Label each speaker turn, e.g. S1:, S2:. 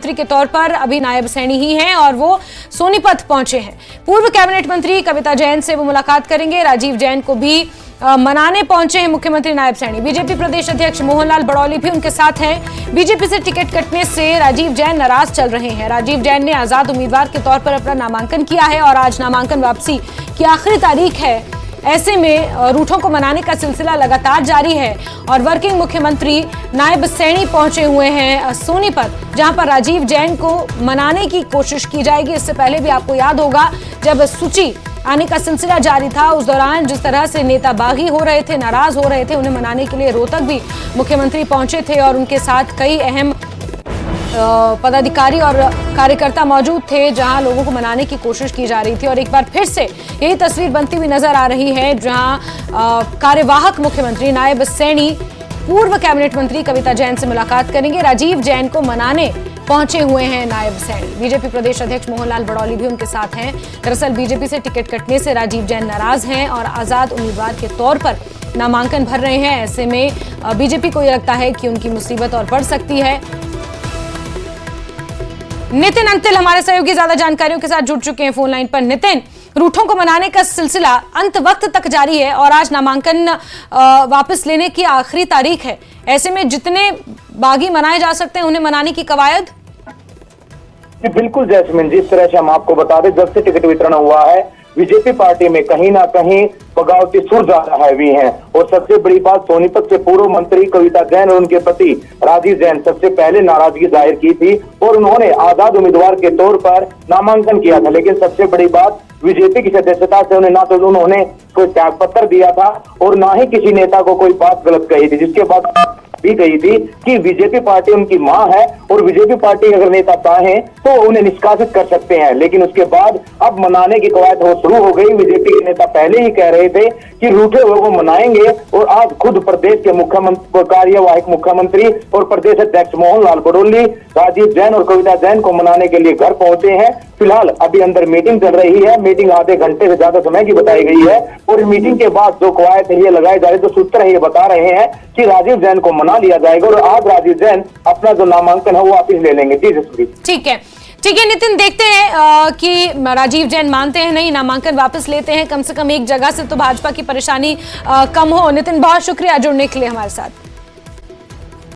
S1: मंत्री के तौर पर अभी नायब सैनी ही हैं और वो सोनीपत पहुंचे हैं। पूर्व कैबिनेट मंत्री कविता जैन से वो मुलाकात करेंगे। राजीव जैन को भी मनाने पहुंचे हैं मुख्यमंत्री नायब सैनी। बीजेपी प्रदेश अध्यक्ष मोहनलाल बड़ौली भी उनके साथ हैं। बीजेपी से टिकट कटने से राजीव जैन नाराज चल रहे हैं। राजीव जैन ने आजाद उम्मीदवार के तौर पर अपना नामांकन किया है और आज नामांकन वापसी की आखिरी तारीख है। ऐसे में रूठों को मनाने का सिलसिला लगातार जारी है और वर्किंग मुख्यमंत्री नायब सैनी पहुंचे हुए हैं सोनीपत, जहां पर राजीव जैन को मनाने की कोशिश की जाएगी। इससे पहले भी आपको याद होगा जब सूची आने का सिलसिला जारी था, उस दौरान जिस तरह से नेता बागी हो रहे थे, नाराज हो रहे थे, उन्हें मनाने के लिए रोहतक भी मुख्यमंत्री पहुंचे थे और उनके साथ कई अहम पदाधिकारी और कार्यकर्ता मौजूद थे, जहां लोगों को मनाने की कोशिश की जा रही थी। और एक बार फिर से यही तस्वीर बनती हुई नजर आ रही है, जहां कार्यवाहक मुख्यमंत्री नायब सैनी पूर्व कैबिनेट मंत्री कविता जैन से मुलाकात करेंगे। राजीव जैन को मनाने पहुंचे हुए हैं नायब सैनी। बीजेपी प्रदेश अध्यक्ष मोहनलाल बड़ौली भी उनके साथ हैं। दरअसल बीजेपी से टिकट कटने से राजीव जैन नाराज हैं और आजाद उम्मीदवार के तौर पर नामांकन भर रहे हैं। ऐसे में बीजेपी को यह लगता है कि उनकी मुसीबत और बढ़ सकती है। नितिन अंतिल हमारे सहयोगी ज्यादा जानकारियों के साथ जुड़ चुके हैं फोन लाइन पर। नितिन, रूठों को मनाने का सिलसिला अंत वक्त तक जारी है और आज नामांकन वापस लेने की आखिरी तारीख है। ऐसे में जितने बागी मनाए जा सकते हैं उन्हें मनाने की कवायद।
S2: जी बिल्कुल जैस्मिन, जिस तरह से हम आपको बता दें, जब से टिकट वितरण हुआ है बीजेपी पार्टी में कहीं ना कहीं बगावती सुर ज्यादा हैवी हैं। और सबसे बड़ी बात, सोनीपत से पूर्व मंत्री कविता जैन और उनके पति राजीव जैन सबसे पहले नाराजगी जाहिर की थी और उन्होंने आजाद उम्मीदवार के तौर पर नामांकन किया था। लेकिन सबसे बड़ी बात, बीजेपी की सदस्यता से उन्हें ना तो उन्होंने कोई त्याग पत्र दिया था और ना ही किसी नेता को कोई बात गलत कही थी, जिसके बाद भी कही थी कि बीजेपी पार्टी उनकी मां है और बीजेपी पार्टी अगर नेता चाहें तो उन्हें निष्कासित कर सकते हैं। लेकिन उसके बाद अब मनाने की कवायद हो शुरू हो गई। बीजेपी के नेता पहले ही कह रहे थे कि रूठे हुए को मनाएंगे और आज खुद प्रदेश के मुख्यमंत्री, कार्यवाहक मुख्यमंत्री और प्रदेश अध्यक्ष मोहनलाल बड़ौली राजीव जैन और कविता जैन को मनाने के लिए घर पहुंचे हैं। फिलहाल अभी अंदर मीटिंग चल रही है। मीटिंग आधे घंटे से ज्यादा समय की बताई गई है और मीटिंग के बाद जो कवायद है ये लगाए जा रहे, जो सूत्र है ये बता रहे हैं कि राजीव जैन को मना लिया जाएगा और आज राजीव जैन अपना जो नामांकन है वो वापिस ले लेंगे। जी जसप्रीत। ठीक
S1: है नितिन, देखते हैं कि राजीव जैन मानते हैं नहीं, नामांकन वापस लेते हैं। कम से कम एक जगह से तो भाजपा की परेशानी कम हो। नितिन, बहुत शुक्रिया जुड़ने के लिए हमारे साथ।